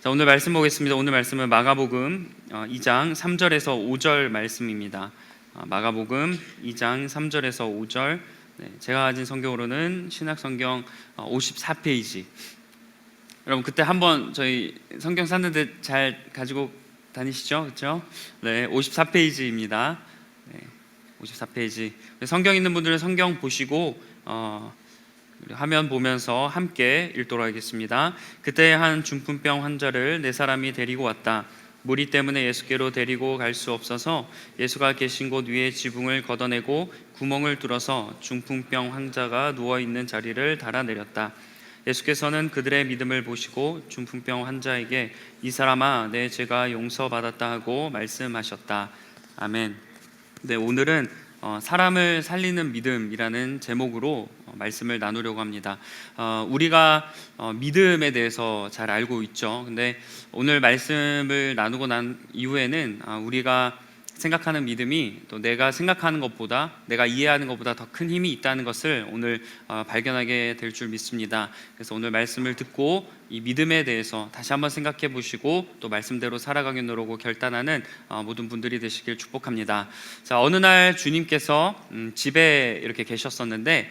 자, 오늘 말씀 보겠습니다. 오늘 말씀은 마가복음 2장 3절에서 5절 말씀입니다. 마가복음 2장 3절에서 5절. 제가 가진 성경으로는 신약성경 54페이지. 여러분 그때 한번 저희 성경 샀는데 잘 가지고 다니시죠? 그렇죠? 네, 54페이지입니다. 네, 54페이지. 성경 있는 분들은 성경 보시고 화면 보면서 함께 읽도록 하겠습니다. 그때 한 중풍병 환자를 네 사람이 데리고 왔다. 무리 때문에 예수께로 데리고 갈 수 없어서 예수가 계신 곳 위에 지붕을 걷어내고 구멍을 뚫어서 중풍병 환자가 누워있는 자리를 달아내렸다. 예수께서는 그들의 믿음을 보시고 중풍병 환자에게 이 사람아 내 죄가 용서받았다 하고 말씀하셨다. 아멘. 네, 오늘은 사람을 살리는 믿음이라는 제목으로 말씀을 나누려고 합니다. 우리가 믿음에 대해서 잘 알고 있죠. 근데 오늘 말씀을 나누고 난 이후에는 우리가 생각하는 믿음이 또 내가 생각하는 것보다, 내가 이해하는 것보다 더 큰 힘이 있다는 것을 오늘 발견하게 될 줄 믿습니다. 그래서 오늘 말씀을 듣고 이 믿음에 대해서 다시 한번 생각해 보시고 또 말씀대로 살아가겠노라고 결단하는 모든 분들이 되시길 축복합니다. 자, 어느 날 주님께서 집에 이렇게 계셨었는데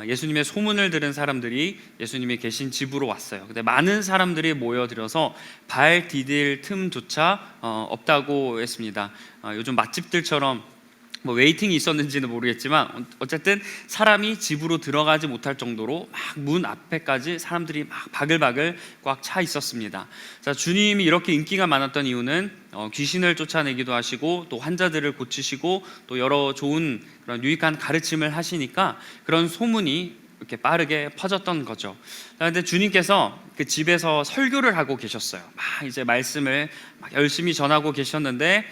예수님의 소문을 들은 사람들이 예수님이 계신 집으로 왔어요. 근데 많은 사람들이 모여들어서 발 디딜 틈조차 없다고 했습니다. 요즘 맛집들처럼 뭐 웨이팅이 있었는지는 모르겠지만 어쨌든 사람이 집으로 들어가지 못할 정도로 막 문 앞에까지 사람들이 막 바글바글 꽉 차 있었습니다. 자, 주님이 이렇게 인기가 많았던 이유는 귀신을 쫓아내기도 하시고 또 환자들을 고치시고 또 여러 좋은 그런 유익한 가르침을 하시니까 그런 소문이 이렇게 빠르게 퍼졌던 거죠. 그런데 주님께서 그 집에서 설교를 하고 계셨어요. 막 이제 말씀을 막 열심히 전하고 계셨는데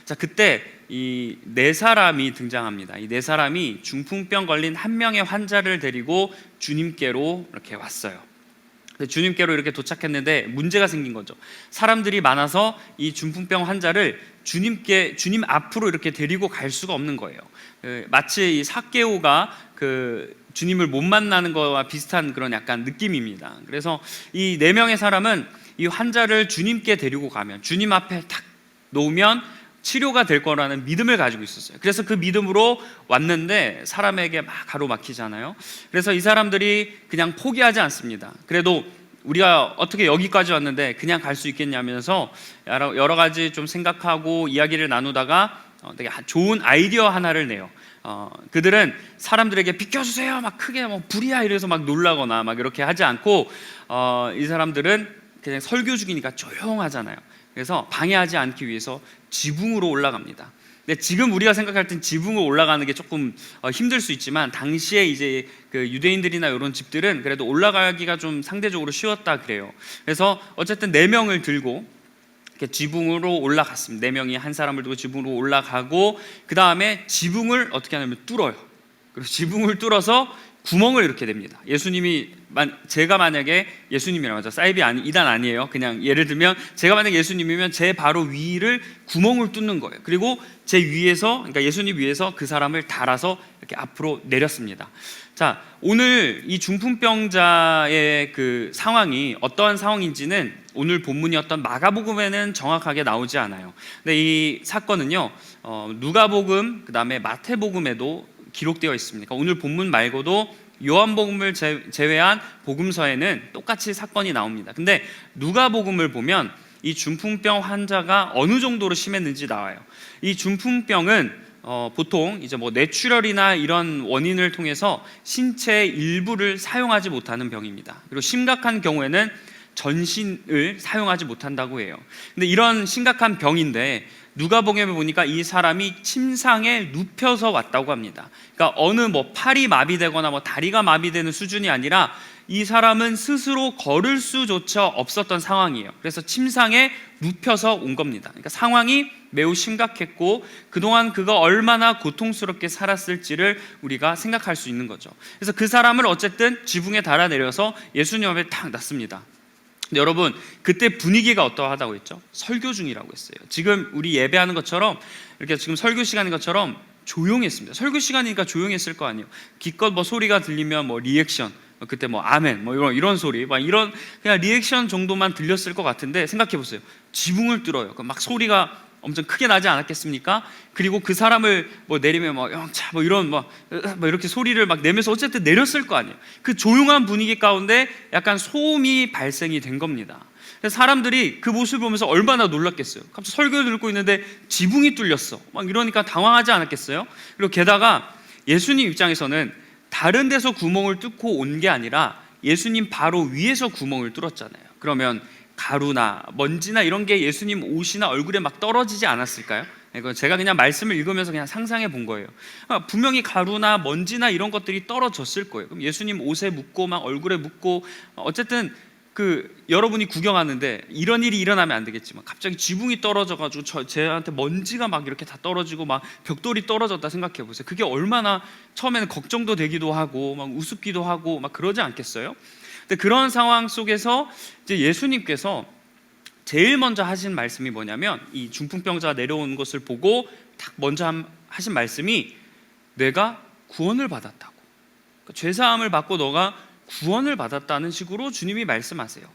자, 그때 이 네 사람이 등장합니다. 이 네 사람이 중풍병 걸린 한 명의 환자를 데리고 주님께로 이렇게 왔어요. 주님께로 이렇게 도착했는데 문제가 생긴 거죠. 사람들이 많아서 이 중풍병 환자를 주님 앞으로 이렇게 데리고 갈 수가 없는 거예요. 마치 이 삭개오가 주님을 못 만나는 거와 비슷한 그런 약간 느낌입니다. 그래서 이 네 명의 사람은 이 환자를 주님께 데리고 가면 주님 앞에 탁 놓으면 치료가 될 거라는 믿음을 가지고 있었어요. 그래서 그 믿음으로 왔는데 사람에게 막 가로막히잖아요. 그래서 이 사람들이 그냥 포기하지 않습니다. 그래도 우리가 어떻게 여기까지 왔는데 그냥 갈 수 있겠냐면서 여러 가지 좀 생각하고 이야기를 나누다가 되게 좋은 아이디어 하나를 내요. 그들은 사람들에게 비켜주세요 막 크게 뭐 불이야 이래서 막 놀라거나 막 이렇게 하지 않고 이 사람들은 그냥 설교 중이니까 조용하잖아요. 그래서 방해하지 않기 위해서 지붕으로 올라갑니다. 근데 지금 우리가 생각할 땐 지붕으로 올라가는 게 조금 힘들 수 있지만 당시에 이제 그 유대인들이나 이런 집들은 그래도 올라가기가 좀 상대적으로 쉬웠다 그래요. 그래서 어쨌든 4명을 들고 이렇게 지붕으로 올라갔습니다. 4명이 한 사람을 두고 지붕으로 올라가고 그 다음에 지붕을 어떻게 하냐면 뚫어요. 그리고 지붕을 뚫어서 구멍을 이렇게 냅니다. 제가 만약에 예수님이라고 하죠. 사이비 이단 아니에요. 그냥 예를 들면 제가 만약에 예수님이면 제 바로 위를 구멍을 뚫는 거예요. 그리고 제 위에서, 그러니까 예수님 위에서 그 사람을 달아서 이렇게 앞으로 내렸습니다. 자, 오늘 이 중풍병자의 그 상황이 어떠한 상황인지는 오늘 본문이었던 마가복음에는 정확하게 나오지 않아요. 근데 이 사건은요, 누가복음, 그 다음에 마태복음에도 기록되어 있습니다. 그러니까 오늘 본문 말고도 요한복음을 제외한 복음서에는 똑같이 사건이 나옵니다. 근데 누가복음을 보면 이 중풍병 환자가 어느 정도로 심했는지 나와요. 이 중풍병은 보통 이제 뭐 뇌출혈이나 이런 원인을 통해서 신체의 일부를 사용하지 못하는 병입니다. 그리고 심각한 경우에는 전신을 사용하지 못한다고 해요. 근데 이런 심각한 병인데 누가복음에 보니까 이 사람이 침상에 눕혀서 왔다고 합니다. 그러니까 어느 뭐 팔이 마비되거나 뭐 다리가 마비되는 수준이 아니라 이 사람은 스스로 걸을 수조차 없었던 상황이에요. 그래서 침상에 눕혀서 온 겁니다. 그러니까 상황이 매우 심각했고 그동안 그가 얼마나 고통스럽게 살았을지를 우리가 생각할 수 있는 거죠. 그래서 그 사람을 어쨌든 지붕에 달아내려서 예수님 앞에 탁 놨습니다. 여러분 그때 분위기가 어떠하다고 했죠? 설교 중이라고 했어요. 지금 우리 예배하는 것처럼 이렇게 지금 설교 시간인 것처럼 조용했습니다. 설교 시간이니까 조용했을 거 아니에요. 기껏 뭐 소리가 들리면 뭐 리액션 그때 뭐 아멘 뭐 이런 소리 막 이런 그냥 리액션 정도만 들렸을 것 같은데, 생각해 보세요. 지붕을 뚫어요. 막 소리가 엄청 크게 나지 않았겠습니까? 그리고 그 사람을 뭐 내리면 뭐 영차 뭐 이런 뭐 이렇게 소리를 막 내면서 어쨌든 내렸을 거 아니에요. 그 조용한 분위기 가운데 약간 소음이 발생이 된 겁니다. 그래서 사람들이 그 모습을 보면서 얼마나 놀랐겠어요. 갑자기 설교를 듣고 있는데 지붕이 뚫렸어 막 이러니까 당황하지 않았겠어요? 그리고 게다가 예수님 입장에서는 다른 데서 구멍을 뚫고 온 게 아니라 예수님 바로 위에서 구멍을 뚫었잖아요. 그러면 가루나 먼지나 이런 게 예수님 옷이나 얼굴에 막 떨어지지 않았을까요? 이거 제가 그냥 말씀을 읽으면서 그냥 상상해 본 거예요. 분명히 가루나 먼지나 이런 것들이 떨어졌을 거예요. 그럼 예수님 옷에 묻고 막 얼굴에 묻고, 어쨌든 여러분이 구경하는데 이런 일이 일어나면 안 되겠지만 갑자기 지붕이 떨어져가지고 제한테 먼지가 막 이렇게 다 떨어지고 막 벽돌이 떨어졌다 생각해 보세요. 그게 얼마나 처음에는 걱정도 되기도 하고 막 우습기도 하고 막 그러지 않겠어요? 근데 그런 상황 속에서 이제 예수님께서 제일 먼저 하신 말씀이 뭐냐면, 이 중풍병자가 내려온 것을 보고 딱 먼저 하신 말씀이 내가 구원을 받았다고, 그러니까 죄사함을 받고 너가 구원을 받았다는 식으로 주님이 말씀하세요.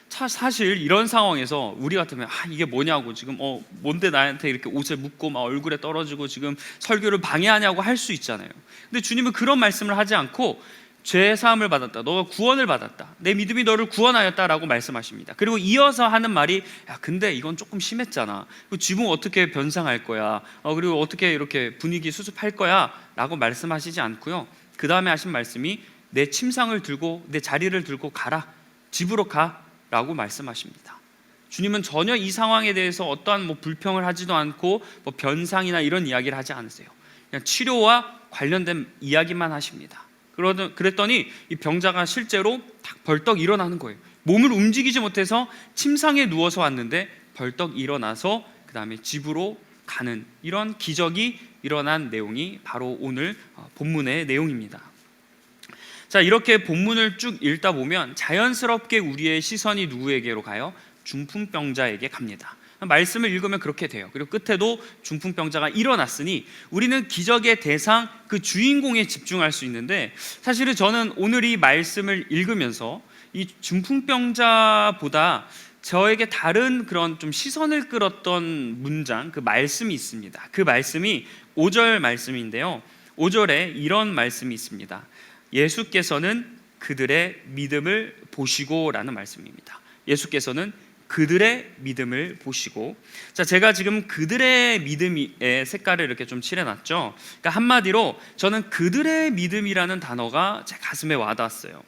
사실 이런 상황에서 우리 같으면 이게 뭐냐고, 지금 뭔데 나한테 이렇게 옷에 묻고 막 얼굴에 떨어지고 지금 설교를 방해하냐고 할 수 있잖아요. 근데 주님은 그런 말씀을 하지 않고 죄 사함을 받았다, 너가 구원을 받았다, 내 믿음이 너를 구원하였다라고 말씀하십니다. 그리고 이어서 하는 말이 근데 이건 조금 심했잖아, 지붕 어떻게 변상할 거야, 그리고 어떻게 이렇게 분위기 수습할 거야 라고 말씀하시지 않고요, 그 다음에 하신 말씀이 내 침상을 들고 내 자리를 들고 가라, 집으로 가 라고 말씀하십니다. 주님은 전혀 이 상황에 대해서 어떠한 불평을 하지도 않고 변상이나 이런 이야기를 하지 않으세요. 그냥 치료와 관련된 이야기만 하십니다. 그랬더니 이 병자가 실제로 딱 벌떡 일어나는 거예요. 몸을 움직이지 못해서 침상에 누워서 왔는데 벌떡 일어나서 그 다음에 집으로 가는, 이런 기적이 일어난 내용이 바로 오늘 본문의 내용입니다. 자, 이렇게 본문을 쭉 읽다 보면 자연스럽게 우리의 시선이 누구에게로 가요? 중풍병자에게 갑니다. 말씀을 읽으면 그렇게 돼요. 그리고 끝에도 중풍병자가 일어났으니 우리는 기적의 대상, 그 주인공에 집중할 수 있는데, 사실은 저는 오늘 이 말씀을 읽으면서 이 중풍병자보다 저에게 다른 그런 좀 시선을 끌었던 문장, 그 말씀이 있습니다. 그 말씀이 5절 말씀인데요, 5절에 이런 말씀이 있습니다. 예수께서는 그들의 믿음을 보시고 라는 말씀입니다. 예수께서는 그들의 믿음을 보시고. 자, 제가 지금 그들의 믿음의 색깔을 이렇게 좀 칠해놨죠. 그러니까 한마디로 저는 그들의 믿음이라는 단어가 제 가슴에 와닿았어요.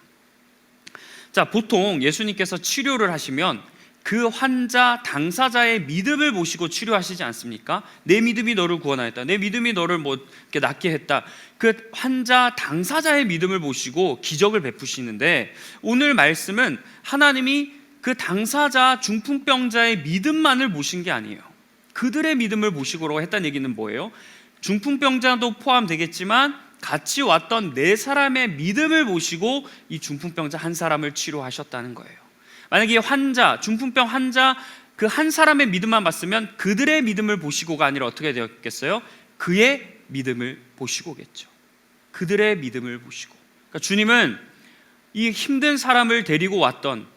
자, 보통 예수님께서 치료를 하시면 그 환자 당사자의 믿음을 보시고 치료하시지 않습니까? 내 믿음이 너를 구원하였다, 내 믿음이 너를 이렇게 낫게 했다, 그 환자 당사자의 믿음을 보시고 기적을 베푸시는데, 오늘 말씀은 하나님이 그 당사자 중풍병자의 믿음만을 보신 게 아니에요. 그들의 믿음을 보시고 했다는 얘기는 뭐예요? 중풍병자도 포함되겠지만 같이 왔던 4사람의 믿음을 보시고 이 중풍병자 한 사람을 치료하셨다는 거예요. 만약에 환자, 중풍병 환자 그 한 사람의 믿음만 봤으면 그들의 믿음을 보시고가 아니라 어떻게 되었겠어요? 그의 믿음을 보시고겠죠. 그들의 믿음을 보시고. 그러니까 주님은 이 힘든 사람을 데리고 왔던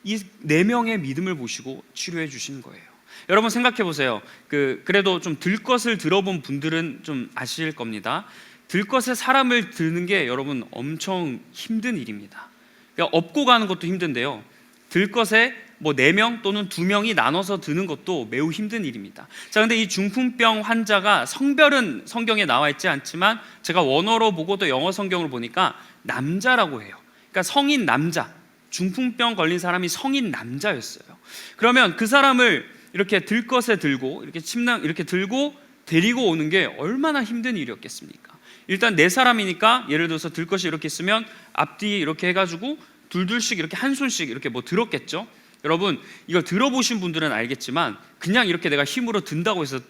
이 4명의 믿음을 보시고 치료해 주시는 거예요. 여러분 생각해 보세요. 그래도 좀 들것을 들어본 분들은 좀 아실 겁니다. 들것에 사람을 드는 게 여러분 엄청 힘든 일입니다. 그러니까 업고 가는 것도 힘든데요, 들것에 4명 또는 2명이 나눠서 드는 것도 매우 힘든 일입니다. 자, 근데 이 중풍병 환자가 성별은 성경에 나와 있지 않지만 제가 원어로 보고 또 영어 성경을 보니까 남자라고 해요. 그러니까 성인 남자, 중풍병 걸린 사람이 성인 남자였어요. 그러면 그 사람을 이렇게 들것에 들고 이렇게 침낭 이렇게 들고 데리고 오는 게 얼마나 힘든 일이었겠습니까? 일단 4사람이니까 예를 들어서 들것이 이렇게 있으면 앞뒤 이렇게 해가지고 둘둘씩 이렇게 한 손씩 이렇게 들었겠죠. 여러분 이걸 들어보신 분들은 알겠지만 그냥 이렇게 내가 힘으로 든다고 해서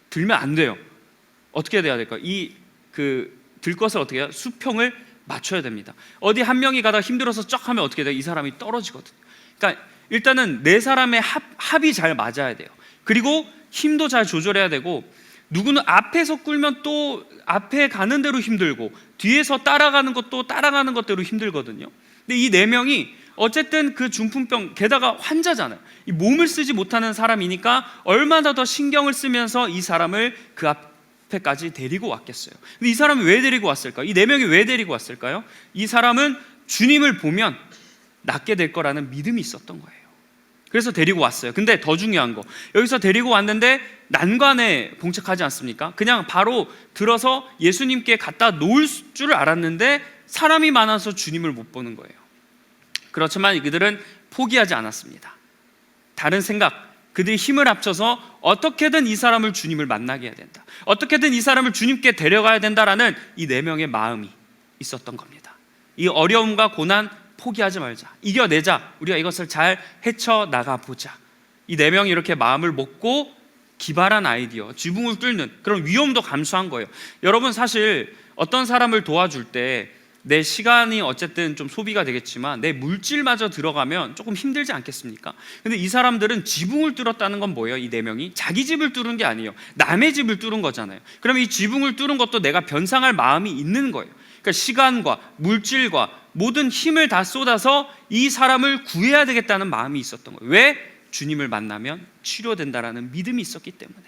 들면 안 돼요. 어떻게 돼야 될까요? 들것을 어떻게 해요? 수평을 맞춰야 됩니다. 어디 한 명이 가다가 힘들어서 쩍 하면 어떻게 돼요? 이 사람이 떨어지거든요. 그러니까 일단은 4사람의 합이 잘 맞아야 돼요. 그리고 힘도 잘 조절해야 되고, 누구는 앞에서 끌면 또 앞에 가는 대로 힘들고 뒤에서 따라가는 것도 따라가는 것대로 힘들거든요. 근데 이 네 명이 어쨌든 그 중풍병, 게다가 환자잖아요. 이 몸을 쓰지 못하는 사람이니까 얼마나 더 신경을 쓰면서 이 사람을 그 앞에까지 데리고 왔겠어요. 근데 이 사람이 왜 데리고 왔을까요? 이 네 명이 왜 데리고 왔을까요? 이 사람은 주님을 보면 낫게 될 거라는 믿음이 있었던 거예요. 그래서 데리고 왔어요. 근데 더 중요한 거, 여기서 데리고 왔는데 난관에 봉착하지 않습니까? 그냥 바로 들어서 예수님께 갖다 놓을 줄 알았는데 사람이 많아서 주님을 못 보는 거예요. 그렇지만 그들은 포기하지 않았습니다. 다른 생각, 그들이 힘을 합쳐서 어떻게든 이 사람을 주님을 만나게 해야 된다, 어떻게든 이 사람을 주님께 데려가야 된다라는 이 네 명의 마음이 있었던 겁니다. 이 어려움과 고난 포기하지 말자, 이겨내자, 우리가 이것을 잘 헤쳐나가 보자. 이 네 명이 이렇게 마음을 먹고 기발한 아이디어, 지붕을 뚫는 그런 위험도 감수한 거예요. 여러분, 사실 어떤 사람을 도와줄 때 내 시간이 어쨌든 좀 소비가 되겠지만 내 물질마저 들어가면 조금 힘들지 않겠습니까? 근데 이 사람들은 지붕을 뚫었다는 건 뭐예요? 이 네 명이 자기 집을 뚫은 게 아니에요. 남의 집을 뚫은 거잖아요. 그럼 이 지붕을 뚫은 것도 내가 변상할 마음이 있는 거예요. 그러니까 시간과 물질과 모든 힘을 다 쏟아서 이 사람을 구해야 되겠다는 마음이 있었던 거예요. 왜? 주님을 만나면 치료된다라는 믿음이 있었기 때문에.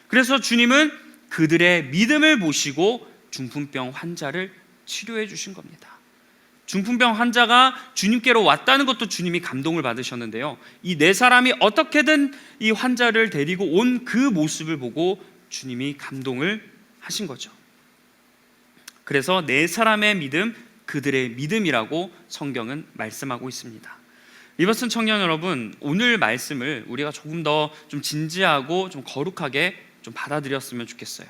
그래서 주님은 그들의 믿음을 보시고 중풍병 환자를 치료해 주신 겁니다. 중풍병 환자가 주님께로 왔다는 것도 주님이 감동을 받으셨는데요, 이 네 사람이 어떻게든 이 환자를 데리고 온 그 모습을 보고 주님이 감동을 하신 거죠. 그래서 네 사람의 믿음, 그들의 믿음이라고 성경은 말씀하고 있습니다. 리버슨 청년 여러분, 오늘 말씀을 우리가 조금 더 좀 진지하고 좀 거룩하게 좀 받아들였으면 좋겠어요.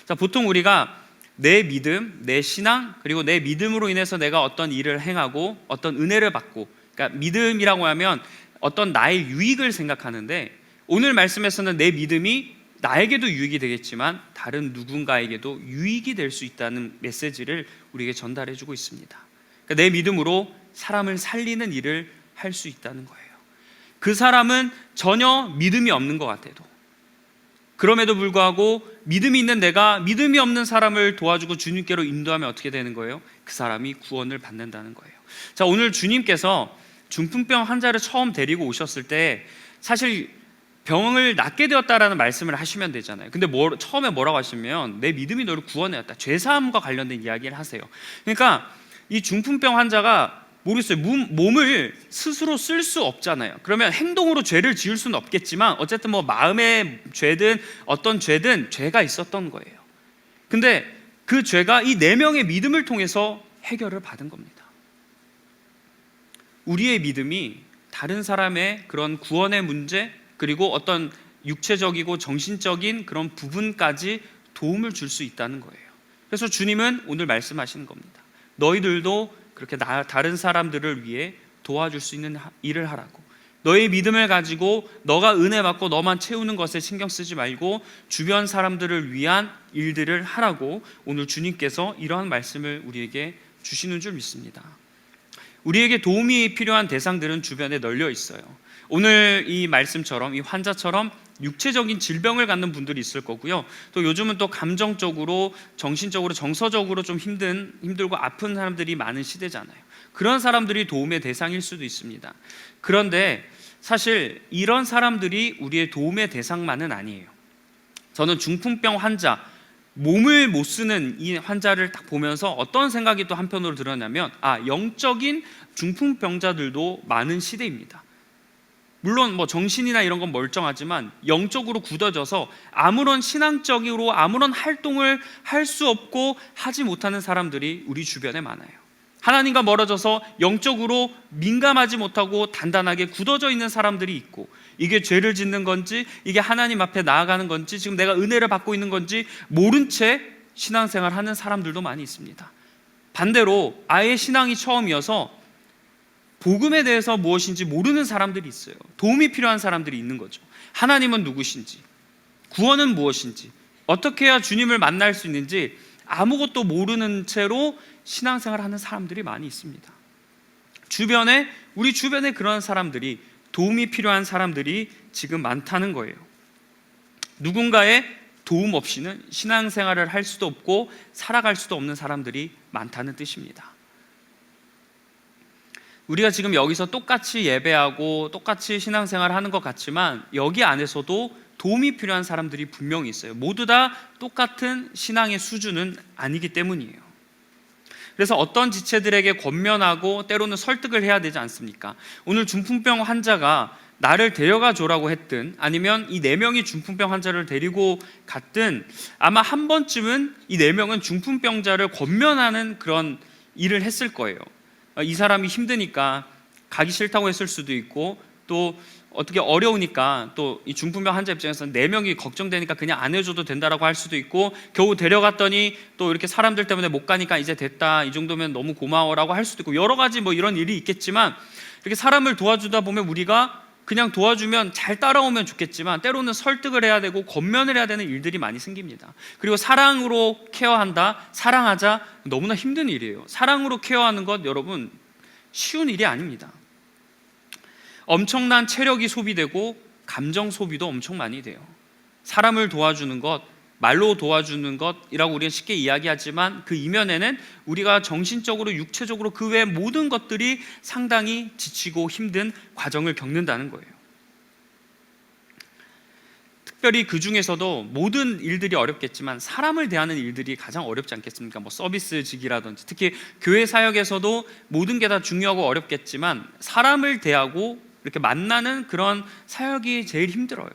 자, 보통 우리가 내 믿음, 내 신앙, 그리고 내 믿음으로 인해서 내가 어떤 일을 행하고 어떤 은혜를 받고, 그러니까 믿음이라고 하면 어떤 나의 유익을 생각하는데, 오늘 말씀에서는 내 믿음이 나에게도 유익이 되겠지만 다른 누군가에게도 유익이 될 수 있다는 메시지를 우리에게 전달해 주고 있습니다. 그러니까 내 믿음으로 사람을 살리는 일을 할 수 있다는 거예요. 그 사람은 전혀 믿음이 없는 것 같아도, 그럼에도 불구하고 믿음이 있는 내가 믿음이 없는 사람을 도와주고 주님께로 인도하면 어떻게 되는 거예요? 그 사람이 구원을 받는다는 거예요. 자, 오늘 주님께서 중풍병 환자를 처음 데리고 오셨을 때 사실 병을 낫게 되었다라는 말씀을 하시면 되잖아요. 근데 처음에 뭐라고 하시면 내 믿음이 너를 구원해왔다, 죄사함과 관련된 이야기를 하세요. 그러니까 이 중풍병 환자가 모르겠어요, 몸을 스스로 쓸 수 없잖아요. 그러면 행동으로 죄를 지을 수는 없겠지만 어쨌든 뭐 마음의 죄든 어떤 죄든 죄가 있었던 거예요. 근데 그 죄가 이 네 명의 믿음을 통해서 해결을 받은 겁니다. 우리의 믿음이 다른 사람의 그런 구원의 문제, 그리고 어떤 육체적이고 정신적인 그런 부분까지 도움을 줄 수 있다는 거예요. 그래서 주님은 오늘 말씀하시는 겁니다. 너희들도 그렇게 다른 사람들을 위해 도와줄 수 있는 일을 하라고. 너의 믿음을 가지고 너가 은혜 받고 너만 채우는 것에 신경 쓰지 말고 주변 사람들을 위한 일들을 하라고 오늘 주님께서 이러한 말씀을 우리에게 주시는 줄 믿습니다. 우리에게 도움이 필요한 대상들은 주변에 널려 있어요. 오늘 이 말씀처럼 이 환자처럼 육체적인 질병을 갖는 분들이 있을 거고요. 또 요즘은 또 감정적으로, 정신적으로, 정서적으로 좀 힘들고 아픈 사람들이 많은 시대잖아요. 그런 사람들이 도움의 대상일 수도 있습니다. 그런데 사실 이런 사람들이 우리의 도움의 대상만은 아니에요. 저는 중풍병 환자, 몸을 못 쓰는 이 환자를 딱 보면서 어떤 생각이 또 한편으로 들었냐면, 영적인 중풍병자들도 많은 시대입니다. 물론 뭐 정신이나 이런 건 멀쩡하지만 영적으로 굳어져서 아무런 신앙적으로 아무런 활동을 할 수 없고 하지 못하는 사람들이 우리 주변에 많아요. 하나님과 멀어져서 영적으로 민감하지 못하고 단단하게 굳어져 있는 사람들이 있고, 이게 죄를 짓는 건지 이게 하나님 앞에 나아가는 건지 지금 내가 은혜를 받고 있는 건지 모른 채 신앙생활 하는 사람들도 많이 있습니다. 반대로 아예 신앙이 처음이어서 복음에 대해서 무엇인지 모르는 사람들이 있어요. 도움이 필요한 사람들이 있는 거죠. 하나님은 누구신지, 구원은 무엇인지, 어떻게 해야 주님을 만날 수 있는지 아무것도 모르는 채로 신앙생활을 하는 사람들이 많이 있습니다. 우리 주변에 그런 사람들이, 도움이 필요한 사람들이 지금 많다는 거예요. 누군가의 도움 없이는 신앙생활을 할 수도 없고 살아갈 수도 없는 사람들이 많다는 뜻입니다. 우리가 지금 여기서 똑같이 예배하고 똑같이 신앙생활을 하는 것 같지만 여기 안에서도 도움이 필요한 사람들이 분명히 있어요. 모두 다 똑같은 신앙의 수준은 아니기 때문이에요. 그래서 어떤 지체들에게 권면하고 때로는 설득을 해야 되지 않습니까? 오늘 중풍병 환자가 나를 데려가 줘라고 했든 아니면 이 4명이 중풍병 환자를 데리고 갔든 아마 한 번쯤은 이 4명은 중풍병자를 권면하는 그런 일을 했을 거예요. 이 사람이 힘드니까 가기 싫다고 했을 수도 있고 또 어떻게 어려우니까 또 이 중풍병 환자 입장에서는 4명이 걱정되니까 그냥 안 해줘도 된다라고 할 수도 있고 겨우 데려갔더니 또 이렇게 사람들 때문에 못 가니까 이제 됐다 이 정도면 너무 고마워라고 할 수도 있고 여러 가지 뭐 이런 일이 있겠지만 이렇게 사람을 도와주다 보면 우리가 그냥 도와주면 잘 따라오면 좋겠지만 때로는 설득을 해야 되고 권면을 해야 되는 일들이 많이 생깁니다. 그리고 사랑으로 케어한다, 사랑하자 너무나 힘든 일이에요. 사랑으로 케어하는 것 여러분 쉬운 일이 아닙니다. 엄청난 체력이 소비되고 감정 소비도 엄청 많이 돼요. 사람을 도와주는 것, 말로 도와주는 것이라고 우리는 쉽게 이야기하지만 그 이면에는 우리가 정신적으로 육체적으로 그 외 모든 것들이 상당히 지치고 힘든 과정을 겪는다는 거예요. 특별히 그 중에서도 모든 일들이 어렵겠지만 사람을 대하는 일들이 가장 어렵지 않겠습니까? 뭐 서비스직이라든지 특히 교회 사역에서도 모든 게 다 중요하고 어렵겠지만 사람을 대하고 이렇게 만나는 그런 사역이 제일 힘들어요.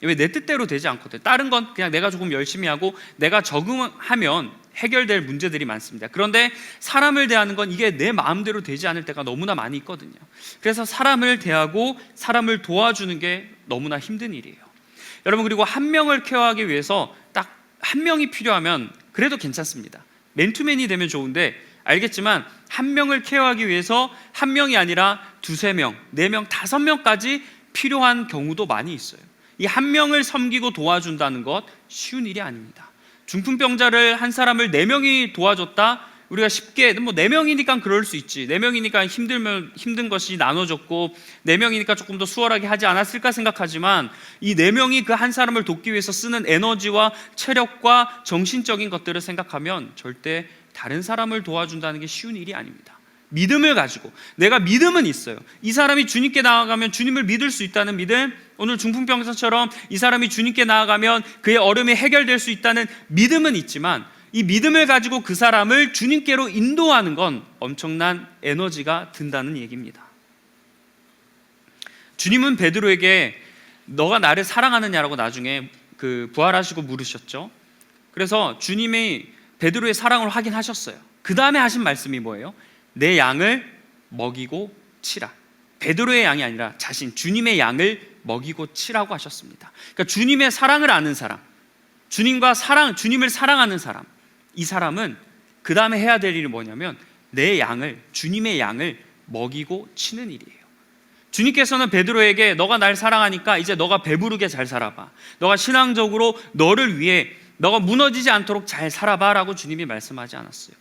왜 내 뜻대로 되지 않거든. 다른 건 그냥 내가 조금 열심히 하고 내가 적응하면 해결될 문제들이 많습니다. 그런데 사람을 대하는 건 이게 내 마음대로 되지 않을 때가 너무나 많이 있거든요. 그래서 사람을 대하고 사람을 도와주는 게 너무나 힘든 일이에요. 여러분 그리고 한 명을 케어하기 위해서 딱 한 명이 필요하면 그래도 괜찮습니다. 맨투맨이 되면 좋은데 알겠지만 한 명을 케어하기 위해서 한 명이 아니라 2, 3명, 4명, 5명까지 필요한 경우도 많이 있어요. 이 한 명을 섬기고 도와준다는 것 쉬운 일이 아닙니다. 중풍병자를 한 사람을 4명이 도와줬다? 우리가 쉽게 뭐 4명이니까 그럴 수 있지. 4명이니까 힘든 것이 나눠졌고 4명이니까 조금 더 수월하게 하지 않았을까 생각하지만 이 4명이 그 한 사람을 돕기 위해서 쓰는 에너지와 체력과 정신적인 것들을 생각하면 절대 다른 사람을 도와준다는 게 쉬운 일이 아닙니다. 믿음을 가지고 내가 믿음은 있어요. 이 사람이 주님께 나아가면 주님을 믿을 수 있다는 믿음, 오늘 중풍병자처럼 이 사람이 주님께 나아가면 그의 어려움이 해결될 수 있다는 믿음은 있지만 이 믿음을 가지고 그 사람을 주님께로 인도하는 건 엄청난 에너지가 든다는 얘기입니다. 주님은 베드로에게 너가 나를 사랑하느냐라고 나중에 부활하시고 물으셨죠. 그래서 주님이 베드로의 사랑을 확인하셨어요. 그 다음에 하신 말씀이 뭐예요? 내 양을 먹이고 치라. 베드로의 양이 아니라 주님의 양을 먹이고 치라고 하셨습니다. 그러니까 주님의 사랑을 아는 사람, 주님을 사랑하는 사람, 이 사람은 그 다음에 해야 될 일이 뭐냐면 주님의 양을 먹이고 치는 일이에요. 주님께서는 베드로에게 너가 날 사랑하니까 이제 너가 배부르게 잘 살아봐. 너가 신앙적으로 너를 위해 너가 무너지지 않도록 잘 살아봐 라고 주님이 말씀하지 않았어요.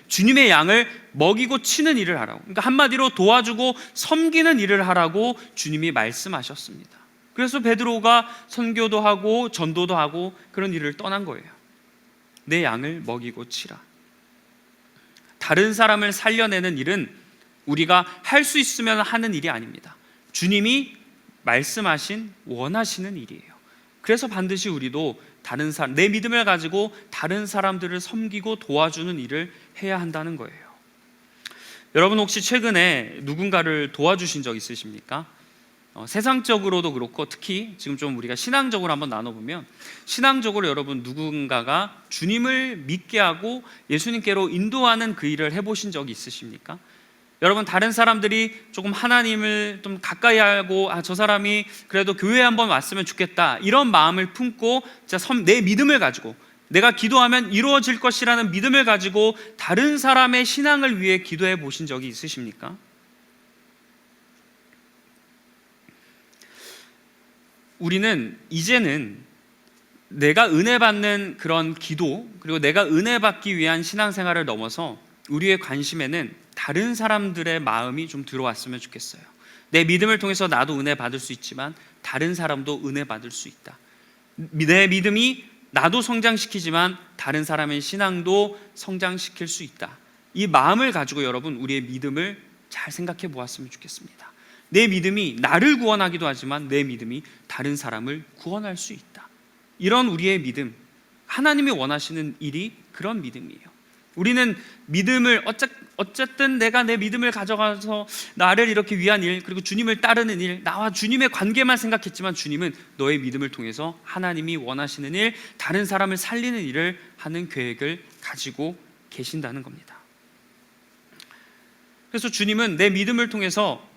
주님의 양을 먹이고 치는 일을 하라고. 그러니까 한마디로 도와주고 섬기는 일을 하라고 주님이 말씀하셨습니다. 그래서 베드로가 선교도 하고 전도도 하고 그런 일을 떠난 거예요. 내 양을 먹이고 치라. 다른 사람을 살려내는 일은 우리가 할 수 있으면 하는 일이 아닙니다. 주님이 말씀하신 원하시는 일이에요. 그래서 반드시 우리도 내 믿음을 가지고 다른 사람들을 섬기고 도와주는 일을 해야 한다는 거예요. 여러분 혹시 최근에 누군가를 도와주신 적 있으십니까? 세상적으로도 그렇고 특히 지금 좀 우리가 신앙적으로 한번 나눠보면 신앙적으로 여러분 누군가가 주님을 믿게 하고 예수님께로 인도하는 그 일을 해보신 적이 있으십니까? 여러분 다른 사람들이 조금 하나님을 좀 가까이 하고 저 사람이 그래도 교회에 한번 왔으면 좋겠다 이런 마음을 품고 내 믿음을 가지고 내가 기도하면 이루어질 것이라는 믿음을 가지고 다른 사람의 신앙을 위해 기도해 보신 적이 있으십니까? 우리는 이제는 내가 은혜 받는 그런 기도 그리고 내가 은혜 받기 위한 신앙생활을 넘어서 우리의 관심에는 다른 사람들의 마음이 좀 들어왔으면 좋겠어요. 내 믿음을 통해서 나도 은혜 받을 수 있지만 다른 사람도 은혜 받을 수 있다. 내 믿음이 나도 성장시키지만 다른 사람의 신앙도 성장시킬 수 있다. 이 마음을 가지고 여러분 우리의 믿음을 잘 생각해 보았으면 좋겠습니다. 내 믿음이 나를 구원하기도 하지만 내 믿음이 다른 사람을 구원할 수 있다. 이런 우리의 믿음, 하나님이 원하시는 일이 그런 믿음이에요. 우리는 믿음을 어쨌든 내가 내 믿음을 가져가서 나를 이렇게 위한 일, 그리고 주님을 따르는 일, 나와 주님의 관계만 생각했지만 주님은 너의 믿음을 통해서 하나님이 원하시는 일, 다른 사람을 살리는 일을 하는 계획을 가지고 계신다는 겁니다. 그래서 주님은 내 믿음을 통해서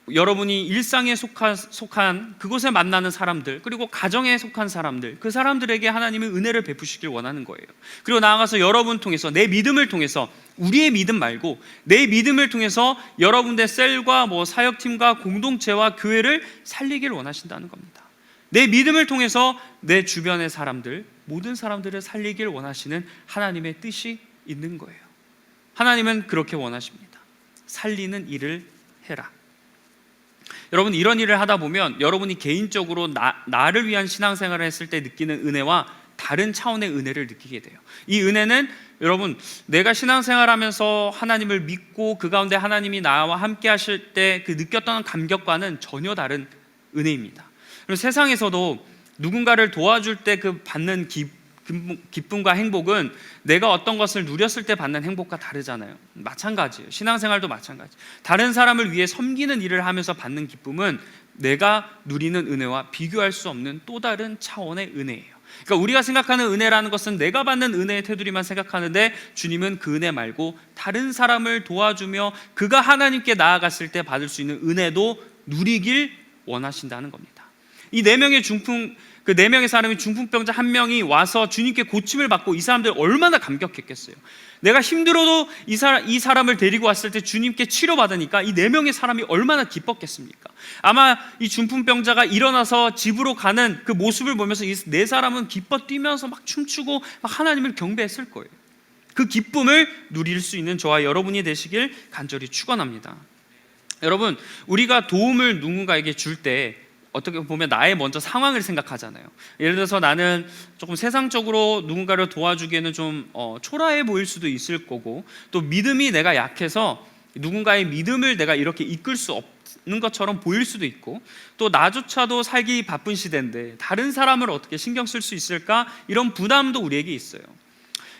여러분이 일상에 속한 그곳에 만나는 사람들, 그리고 가정에 속한 사람들, 그 사람들에게 하나님의 은혜를 베푸시길 원하는 거예요. 그리고 나아가서 여러분 통해서, 내 믿음을 통해서, 우리의 믿음 말고 내 믿음을 통해서 여러분의 셀과 사역팀과 공동체와 교회를 살리길 원하신다는 겁니다. 내 믿음을 통해서 내 주변의 사람들, 모든 사람들을 살리길 원하시는 하나님의 뜻이 있는 거예요. 하나님은 그렇게 원하십니다. 살리는 일을 해라. 여러분, 이런 일을 하다 보면 여러분이 개인적으로 나를 위한 신앙생활을 했을 때 느끼는 은혜와 다른 차원의 은혜를 느끼게 돼요. 이 은혜는 여러분, 내가 신앙생활하면서 하나님을 믿고 그 가운데 하나님이 나와 함께 하실 때 그 느꼈던 감격과는 전혀 다른 은혜입니다. 그리고 세상에서도 누군가를 도와줄 때 그 받는 기쁨과 행복은 내가 어떤 것을 누렸을 때 받는 행복과 다르잖아요. 마찬가지예요. 신앙생활도 마찬가지. 다른 사람을 위해 섬기는 일을 하면서 받는 기쁨은 내가 누리는 은혜와 비교할 수 없는 또 다른 차원의 은혜예요. 그러니까 우리가 생각하는 은혜라는 것은 내가 받는 은혜의 테두리만 생각하는데, 주님은 그 은혜 말고 다른 사람을 도와주며 그가 하나님께 나아갔을 때 받을 수 있는 은혜도 누리길 원하신다는 겁니다. 이 그 4명의 사람이 중풍병자 1명이 와서 주님께 고침을 받고, 이 사람들 얼마나 감격했겠어요. 내가 힘들어도 이 사람을 데리고 왔을 때 주님께 치료받으니까 이 4명의 사람이 얼마나 기뻤겠습니까? 아마 이 중풍병자가 일어나서 집으로 가는 그 모습을 보면서 이 4사람은 기뻐 뛰면서 막 춤추고 막 하나님을 경배했을 거예요. 그 기쁨을 누릴 수 있는 저와 여러분이 되시길 간절히 축원합니다. 여러분, 우리가 도움을 누군가에게 줄 때 어떻게 보면 나의 먼저 상황을 생각하잖아요. 예를 들어서 나는 조금 세상적으로 누군가를 도와주기에는 좀 초라해 보일 수도 있을 거고, 또 믿음이 내가 약해서 누군가의 믿음을 내가 이렇게 이끌 수 없는 것처럼 보일 수도 있고, 또 나조차도 살기 바쁜 시대인데 다른 사람을 어떻게 신경 쓸 수 있을까, 이런 부담도 우리에게 있어요.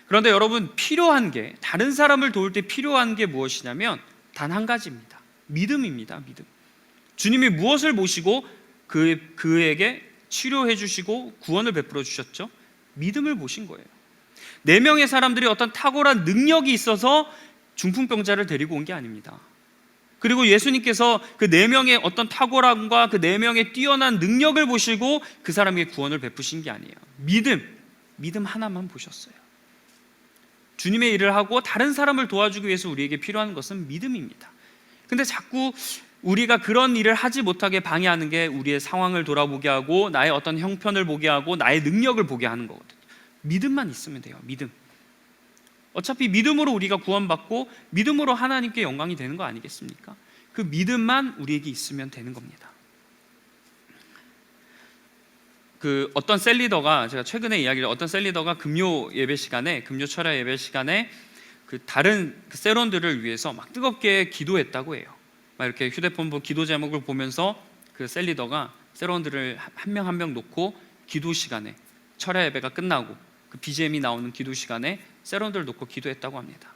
그런데 여러분, 필요한 게, 다른 사람을 도울 때 필요한 게 무엇이냐면 단 한 가지입니다. 믿음입니다. 믿음. 주님이 무엇을 보시고 그에게 치료해 주시고 구원을 베풀어 주셨죠? 믿음을 보신 거예요. 4명의 사람들이 어떤 탁월한 능력이 있어서 중풍병자를 데리고 온 게 아닙니다. 그리고 예수님께서 그 4명의 어떤 탁월함과 그 4명의 뛰어난 능력을 보시고 그 사람에게 구원을 베푸신 게 아니에요. 믿음 하나만 보셨어요. 주님의 일을 하고 다른 사람을 도와주기 위해서 우리에게 필요한 것은 믿음입니다. 근데 자꾸 우리가 그런 일을 하지 못하게 방해하는 게 우리의 상황을 돌아보게 하고 나의 어떤 형편을 보게 하고 나의 능력을 보게 하는 거거든요. 믿음만 있으면 돼요. 믿음. 어차피 믿음으로 우리가 구원받고 믿음으로 하나님께 영광이 되는 거 아니겠습니까? 그 믿음만 우리에게 있으면 되는 겁니다. 어떤 셀리더가, 제가 최근에 이야기를, 어떤 셀리더가 금요 철야 예배 시간에 다른 세론들을 위해서 막 뜨겁게 기도했다고 해요. 막 이렇게 휴대폰 기도 제목을 보면서 그 셀리더가 세론들을 한 명 한 명 놓고 기도 시간에, 철야 예배가 끝나고 그 BGM이 나오는 기도 시간에 세론들을 놓고 기도했다고 합니다.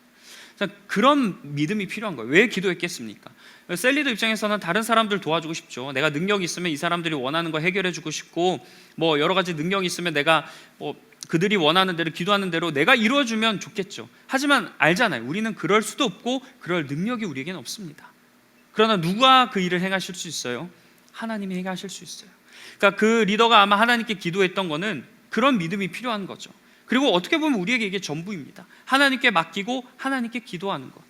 그런 믿음이 필요한 거예요. 왜 기도했겠습니까? 셀리더 입장에서는 다른 사람들 도와주고 싶죠. 내가 능력이 있으면 이 사람들이 원하는 거 해결해 주고 싶고, 여러 가지 능력이 있으면 내가 그들이 원하는 대로, 기도하는 대로 내가 이루어주면 좋겠죠. 하지만 알잖아요. 우리는 그럴 수도 없고 그럴 능력이 우리에게는 없습니다. 그러나 누가 그 일을 행하실 수 있어요? 하나님이 행하실 수 있어요. 그러니까 그 리더가 아마 하나님께 기도했던 거는 그런 믿음이 필요한 거죠. 그리고 어떻게 보면 우리에게 이게 전부입니다. 하나님께 맡기고 하나님께 기도하는 것.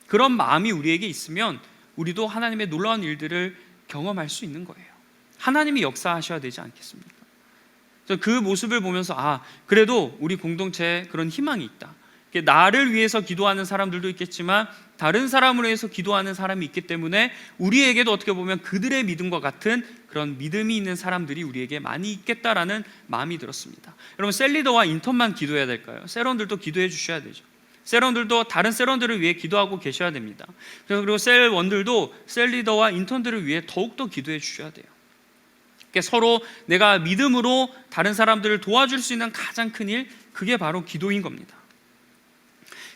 그런 마음이 우리에게 있으면 우리도 하나님의 놀라운 일들을 경험할 수 있는 거예요. 하나님이 역사하셔야 되지 않겠습니까? 그래서 그 모습을 보면서 그래도 우리 공동체에 그런 희망이 있다. 나를 위해서 기도하는 사람들도 있겠지만 다른 사람을 위해서 기도하는 사람이 있기 때문에 우리에게도 어떻게 보면 그들의 믿음과 같은 그런 믿음이 있는 사람들이 우리에게 많이 있겠다라는 마음이 들었습니다. 여러분, 셀리더와 인턴만 기도해야 될까요? 세런들도 기도해 주셔야 되죠. 세런들도 다른 세런들을 위해 기도하고 계셔야 됩니다. 그리고 셀원들도 셀리더와 인턴들을 위해 더욱더 기도해 주셔야 돼요. 서로 내가 믿음으로 다른 사람들을 도와줄 수 있는 가장 큰 일, 그게 바로 기도인 겁니다.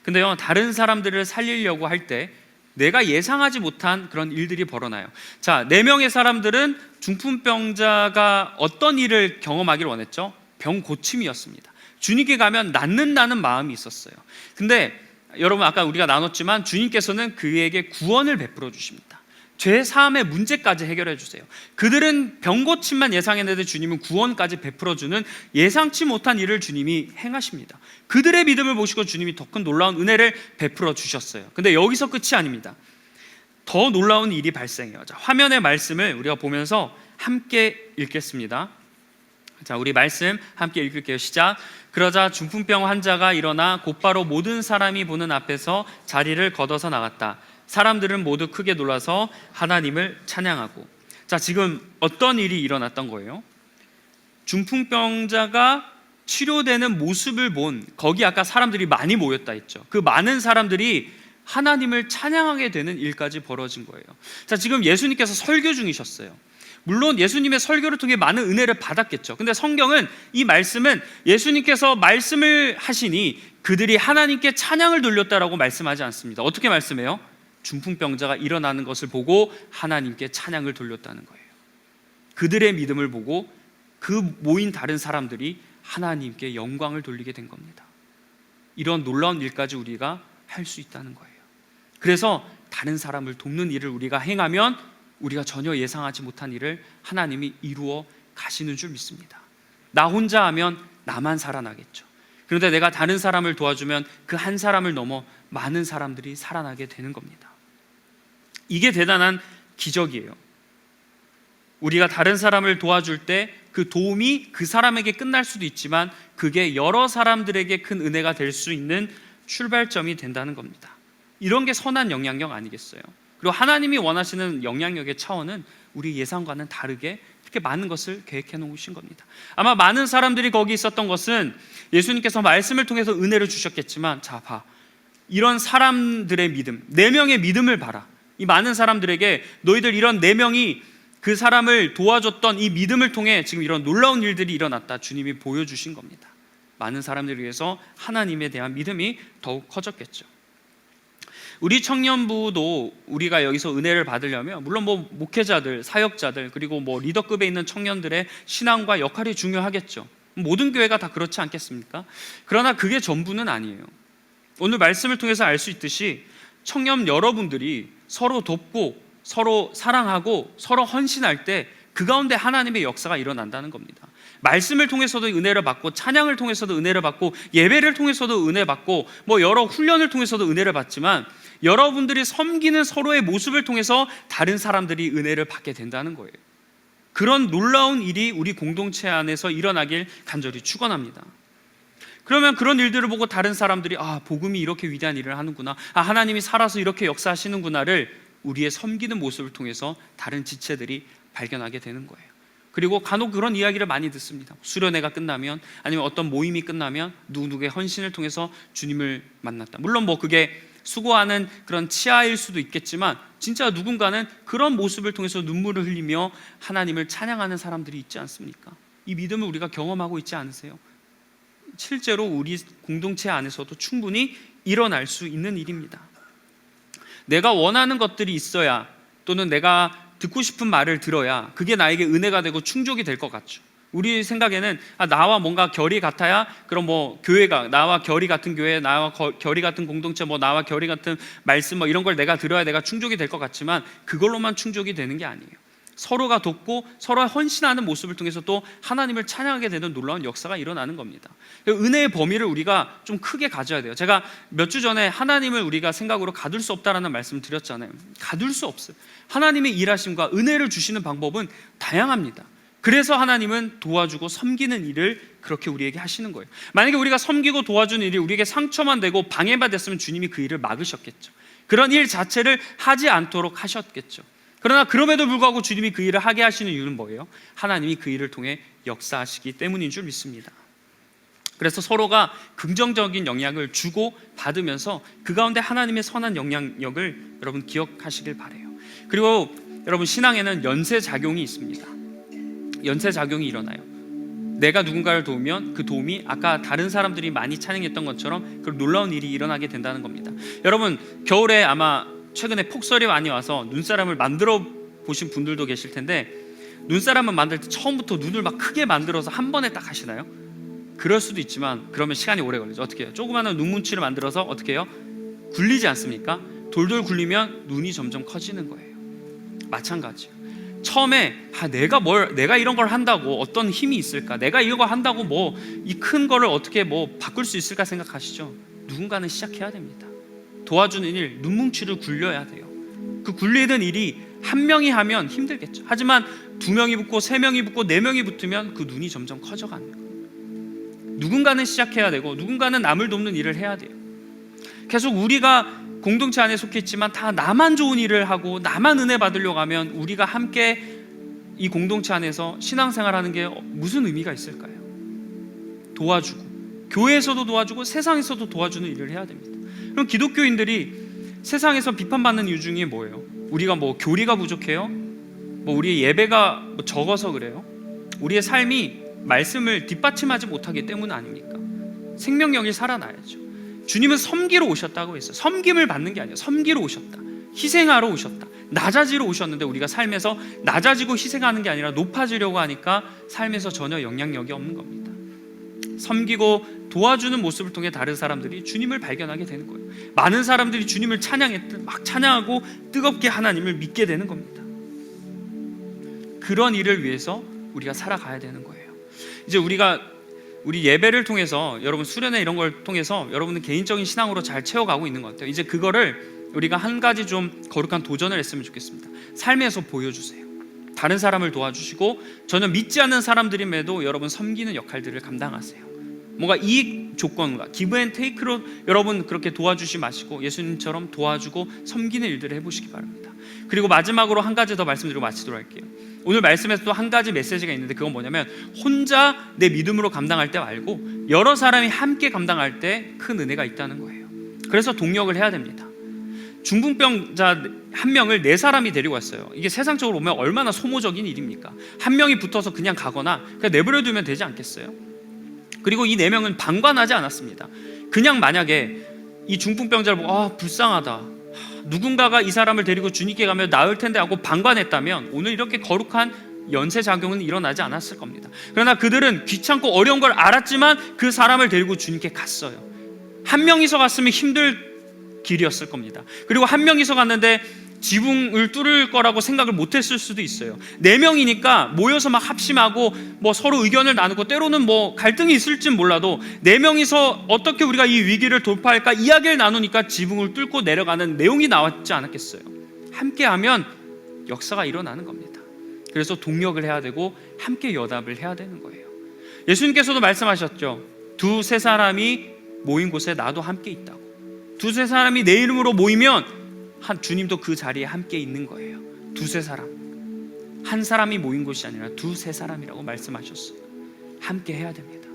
근데요, 다른 사람들을 살리려고 할 때 내가 예상하지 못한 그런 일들이 벌어나요. 자, 4명의 사람들은 중풍병자가 어떤 일을 경험하기를 원했죠? 병 고침이었습니다. 주님께 가면 낫는다는 마음이 있었어요. 근데 여러분, 아까 우리가 나눴지만 주님께서는 그에게 구원을 베풀어 주십니다. 죄 사함의 문제까지 해결해 주세요. 그들은 병 고침만 예상했는데 주님은 구원까지 베풀어 주는 예상치 못한 일을 주님이 행하십니다. 그들의 믿음을 보시고 주님이 더 큰 놀라운 은혜를 베풀어 주셨어요. 근데 여기서 끝이 아닙니다. 더 놀라운 일이 발생해요. 자, 화면의 말씀을 우리가 보면서 함께 읽겠습니다. 자, 우리 말씀 함께 읽을게요. 시작. 그러자 중풍병 환자가 일어나 곧바로 모든 사람이 보는 앞에서 자리를 걷어서 나갔다. 사람들은 모두 크게 놀라서 하나님을 찬양하고. 자, 지금 어떤 일이 일어났던 거예요? 중풍병자가 치료되는 모습을 본, 거기 아까 사람들이 많이 모였다 했죠. 그 많은 사람들이 하나님을 찬양하게 되는 일까지 벌어진 거예요. 자, 지금 예수님께서 설교 중이셨어요. 물론 예수님의 설교를 통해 많은 은혜를 받았겠죠. 근데 성경은 이 말씀은 예수님께서 말씀을 하시니 그들이 하나님께 찬양을 돌렸다라고 말씀하지 않습니다. 어떻게 말씀해요? 중풍병자가 일어나는 것을 보고 하나님께 찬양을 돌렸다는 거예요. 그들의 믿음을 보고 그 모인 다른 사람들이 하나님께 영광을 돌리게 된 겁니다. 이런 놀라운 일까지 우리가 할 수 있다는 거예요. 그래서 다른 사람을 돕는 일을 우리가 행하면 우리가 전혀 예상하지 못한 일을 하나님이 이루어 가시는 줄 믿습니다. 나 혼자 하면 나만 살아나겠죠. 그런데 내가 다른 사람을 도와주면 그 한 사람을 넘어 많은 사람들이 살아나게 되는 겁니다. 이게 대단한 기적이에요. 우리가 다른 사람을 도와줄 때 그 도움이 그 사람에게 끝날 수도 있지만 그게 여러 사람들에게 큰 은혜가 될 수 있는 출발점이 된다는 겁니다. 이런 게 선한 영향력 아니겠어요? 그리고 하나님이 원하시는 영향력의 차원은 우리 예상과는 다르게 이렇게 많은 것을 계획해 놓으신 겁니다. 아마 많은 사람들이 거기 있었던 것은 예수님께서 말씀을 통해서 은혜를 주셨겠지만, 자, 봐, 이런 사람들의 믿음, 4명의 믿음을 봐라. 이 많은 사람들에게 너희들 이런 4명이 그 사람을 도와줬던 이 믿음을 통해 지금 이런 놀라운 일들이 일어났다, 주님이 보여주신 겁니다. 많은 사람들을 위해서 하나님에 대한 믿음이 더욱 커졌겠죠. 우리 청년부도 우리가 여기서 은혜를 받으려면 물론 목회자들, 사역자들, 그리고 리더급에 있는 청년들의 신앙과 역할이 중요하겠죠. 모든 교회가 다 그렇지 않겠습니까? 그러나 그게 전부는 아니에요. 오늘 말씀을 통해서 알 수 있듯이 청년 여러분들이 서로 돕고 서로 사랑하고 서로 헌신할 때 그 가운데 하나님의 역사가 일어난다는 겁니다. 말씀을 통해서도 은혜를 받고, 찬양을 통해서도 은혜를 받고, 예배를 통해서도 은혜 받고, 여러 훈련을 통해서도 은혜를 받지만 여러분들이 섬기는 서로의 모습을 통해서 다른 사람들이 은혜를 받게 된다는 거예요. 그런 놀라운 일이 우리 공동체 안에서 일어나길 간절히 축원합니다. 그러면 그런 일들을 보고 다른 사람들이 복음이 이렇게 위대한 일을 하는구나, 하나님이 살아서 이렇게 역사하시는구나를 우리의 섬기는 모습을 통해서 다른 지체들이 발견하게 되는 거예요. 그리고 간혹 그런 이야기를 많이 듣습니다. 수련회가 끝나면, 아니면 어떤 모임이 끝나면 누구누구의 헌신을 통해서 주님을 만났다. 물론 그게 수고하는 그런 치아일 수도 있겠지만 진짜 누군가는 그런 모습을 통해서 눈물을 흘리며 하나님을 찬양하는 사람들이 있지 않습니까? 이 믿음을 우리가 경험하고 있지 않으세요? 실제로 우리 공동체 안에서도 충분히 일어날 수 있는 일입니다. 내가 원하는 것들이 있어야, 또는 내가 듣고 싶은 말을 들어야 그게 나에게 은혜가 되고 충족이 될 것 같죠. 우리 생각에는 나와 뭔가 결이 같아야, 그럼 교회가 나와 결이 같은 교회, 나와 결이 같은 공동체, 나와 결이 같은 말씀 이런 걸 내가 들어야 내가 충족이 될 것 같지만 그걸로만 충족이 되는 게 아니에요. 서로가 돕고 서로 헌신하는 모습을 통해서 또 하나님을 찬양하게 되는 놀라운 역사가 일어나는 겁니다. 은혜의 범위를 우리가 좀 크게 가져야 돼요. 제가 몇 주 전에 하나님을 우리가 생각으로 가둘 수 없다라는 말씀을 드렸잖아요. 가둘 수 없어요. 하나님의 일하심과 은혜를 주시는 방법은 다양합니다. 그래서 하나님은 도와주고 섬기는 일을 그렇게 우리에게 하시는 거예요. 만약에 우리가 섬기고 도와주는 일이 우리에게 상처만 되고 방해만 됐으면 주님이 그 일을 막으셨겠죠. 그런 일 자체를 하지 않도록 하셨겠죠. 그러나 그럼에도 불구하고 주님이 그 일을 하게 하시는 이유는 뭐예요? 하나님이 그 일을 통해 역사하시기 때문인 줄 믿습니다. 그래서 서로가 긍정적인 영향을 주고 받으면서 그 가운데 하나님의 선한 영향력을 여러분 기억하시길 바라요. 그리고 여러분, 신앙에는 연쇄작용이 있습니다. 연쇄작용이 일어나요. 내가 누군가를 도우면 그 도움이 아까 다른 사람들이 많이 찬양했던 것처럼 그 놀라운 일이 일어나게 된다는 겁니다. 여러분, 겨울에 아마 최근에 폭설이 많이 와서 눈사람을 만들어 보신 분들도 계실 텐데, 눈사람을 만들 때 처음부터 눈을 막 크게 만들어서 한 번에 딱 하시나요? 그럴 수도 있지만 그러면 시간이 오래 걸리죠. 어떻게 해요? 조그마한 눈뭉치를 만들어서 어떻게 해요? 굴리지 않습니까? 돌돌 굴리면 눈이 점점 커지는 거예요. 마찬가지예요. 처음에 내가 이런 걸 한다고 어떤 힘이 있을까? 내가 이런 걸 한다고 뭐 이 큰 거를 어떻게 뭐 바꿀 수 있을까 생각하시죠? 누군가는 시작해야 됩니다. 도와주는 일, 눈뭉치를 굴려야 돼요. 그 굴리는 일이 한 명이 하면 힘들겠죠. 하지만 2명이 붙고 3명이 붙고 4명이 붙으면 그 눈이 점점 커져가는 거예요. 누군가는 시작해야 되고 누군가는 남을 돕는 일을 해야 돼요. 계속 우리가 공동체 안에 속해 있지만 다 나만 좋은 일을 하고 나만 은혜 받으려고 하면 우리가 함께 이 공동체 안에서 신앙생활하는 게 무슨 의미가 있을까요? 도와주고, 교회에서도 도와주고 세상에서도 도와주는 일을 해야 됩니다. 그럼 기독교인들이 세상에서 비판받는 이유 중에 뭐예요? 우리가 뭐 교리가 부족해요? 뭐 우리의 예배가 뭐 적어서 그래요? 우리의 삶이 말씀을 뒷받침하지 못하기 때문 아닙니까? 생명력이 살아나야죠. 주님은 섬기러 오셨다고 했어요. 섬김을 받는 게 아니에요. 섬기러 오셨다. 희생하러 오셨다. 낮아지러 오셨는데 우리가 삶에서 낮아지고 희생하는 게 아니라 높아지려고 하니까 삶에서 전혀 영향력이 없는 겁니다. 섬기고 도와주는 모습을 통해 다른 사람들이 주님을 발견하게 되는 거예요. 많은 사람들이 주님을 찬양했듯 막 찬양하고 뜨겁게 하나님을 믿게 되는 겁니다. 그런 일을 위해서 우리가 살아가야 되는 거예요. 이제 우리 예배를 통해서, 여러분 수련회 이런 걸 통해서 여러분은 개인적인 신앙으로 잘 채워가고 있는 것 같아요. 이제 그거를 우리가 한 가지 좀 거룩한 도전을 했으면 좋겠습니다. 삶에서 보여주세요. 다른 사람을 도와주시고 전혀 믿지 않는 사람들임에도 여러분 섬기는 역할들을 감당하세요. 뭔가 이익 조건과 기브 앤 테이크로 여러분 그렇게 도와주지 마시고 예수님처럼 도와주고 섬기는 일들을 해보시기 바랍니다. 그리고 마지막으로 한 가지 더 말씀드리고 마치도록 할게요. 오늘 말씀에서 또 한 가지 메시지가 있는데, 그건 뭐냐면 혼자 내 믿음으로 감당할 때 말고 여러 사람이 함께 감당할 때 큰 은혜가 있다는 거예요. 그래서 동력을 해야 됩니다. 중풍병자 한 명을 4사람이 데리고 왔어요. 이게 세상적으로 보면 얼마나 소모적인 일입니까? 한 명이 붙어서 그냥 가거나 그냥 내버려 두면 되지 않겠어요? 그리고 이 4명은 방관하지 않았습니다. 그냥 만약에 이 중풍병자를 보고 불쌍하다, 누군가가 이 사람을 데리고 주님께 가면 나을 텐데 하고 방관했다면 오늘 이렇게 거룩한 연쇄작용은 일어나지 않았을 겁니다. 그러나 그들은 귀찮고 어려운 걸 알았지만 그 사람을 데리고 주님께 갔어요. 한 명이서 갔으면 힘들 길이었을 겁니다. 그리고 한 명이서 갔는데 지붕을 뚫을 거라고 생각을 못했을 수도 있어요. 4명이니까 모여서 막 합심하고 뭐 서로 의견을 나누고 때로는 뭐 갈등이 있을진 몰라도 4명이서 어떻게 우리가 이 위기를 돌파할까 이야기를 나누니까 지붕을 뚫고 내려가는 내용이 나왔지 않았겠어요? 함께하면 역사가 일어나는 겁니다. 그래서 동력을 해야 되고 함께 연합을 해야 되는 거예요. 예수님께서도 말씀하셨죠. 2-3사람이 모인 곳에 나도 함께 있다고. 2-3사람이 내 이름으로 모이면 주님도 그 자리에 함께 있는 거예요. 2-3사람, 한 사람이 모인 곳이 아니라 2-3사람이라고 말씀하셨어요. 함께 해야 됩니다.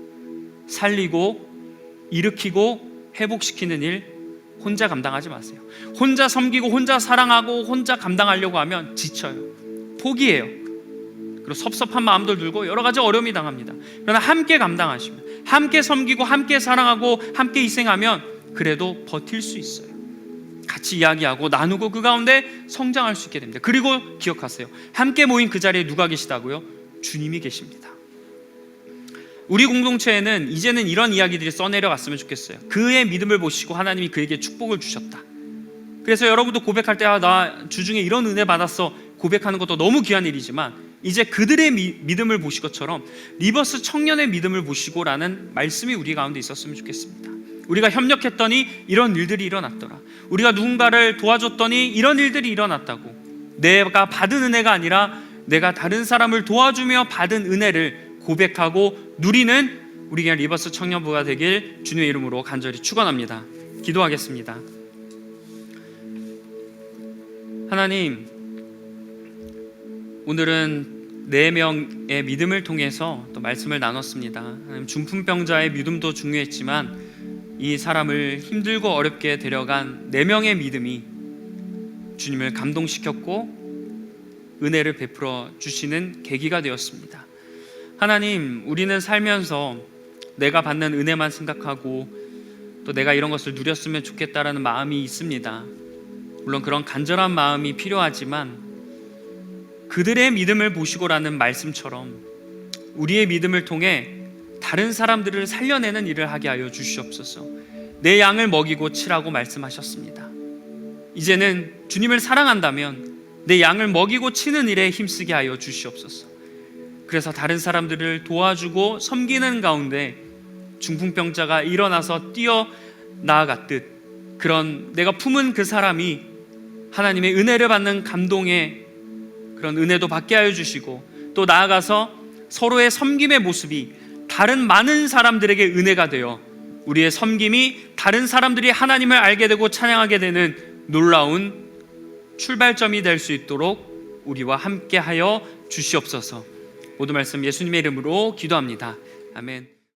살리고 일으키고 회복시키는 일 혼자 감당하지 마세요. 혼자 섬기고 혼자 사랑하고 혼자 감당하려고 하면 지쳐요. 포기해요. 그리고 섭섭한 마음들 들고 여러 가지 어려움이 당합니다. 그러나 함께 감당하시면, 함께 섬기고 함께 사랑하고 함께 희생하면 그래도 버틸 수 있어요. 같이 이야기하고 나누고 그 가운데 성장할 수 있게 됩니다. 그리고 기억하세요. 함께 모인 그 자리에 누가 계시다고요? 주님이 계십니다. 우리 공동체에는 이제는 이런 이야기들이 써내려갔으면 좋겠어요. 그의 믿음을 보시고 하나님이 그에게 축복을 주셨다. 그래서 여러분도 고백할 때 나 주중에 이런 은혜 받았어 고백하는 것도 너무 귀한 일이지만 이제 그들의 믿음을 보실 것처럼 리버스 청년의 믿음을 보시고라는 말씀이 우리 가운데 있었으면 좋겠습니다. 우리가 협력했더니 이런 일들이 일어났더라. 우리가 누군가를 도와줬더니 이런 일들이 일어났다고. 내가 받은 은혜가 아니라 내가 다른 사람을 도와주며 받은 은혜를 고백하고 누리는 우리 교회 리버스 청년부가 되길 주님의 이름으로 간절히 축원합니다. 기도하겠습니다. 하나님, 오늘은 4명의 믿음을 통해서 또 말씀을 나눴습니다. 하나님, 중풍병자의 믿음도 중요했지만 이 사람을 힘들고 어렵게 데려간 4명의 믿음이 주님을 감동시켰고 은혜를 베풀어 주시는 계기가 되었습니다. 하나님, 우리는 살면서 내가 받는 은혜만 생각하고 또 내가 이런 것을 누렸으면 좋겠다라는 마음이 있습니다. 물론 그런 간절한 마음이 필요하지만 그들의 믿음을 보시고라는 말씀처럼 우리의 믿음을 통해 다른 사람들을 살려내는 일을 하게 하여 주시옵소서. 내 양을 먹이고 치라고 말씀하셨습니다. 이제는 주님을 사랑한다면 내 양을 먹이고 치는 일에 힘쓰게 하여 주시옵소서. 그래서 다른 사람들을 도와주고 섬기는 가운데 중풍병자가 일어나서 뛰어 나아갔듯 그런 내가 품은 그 사람이 하나님의 은혜를 받는 감동의 그런 은혜도 받게 하여 주시고 또 나아가서 서로의 섬김의 모습이 다른 많은 사람들에게 은혜가 되어 우리의 섬김이 다른 사람들이 하나님을 알게 되고 찬양하게 되는 놀라운 출발점이 될 수 있도록 우리와 함께 하여 주시옵소서. 모든 말씀 예수님의 이름으로 기도합니다. 아멘.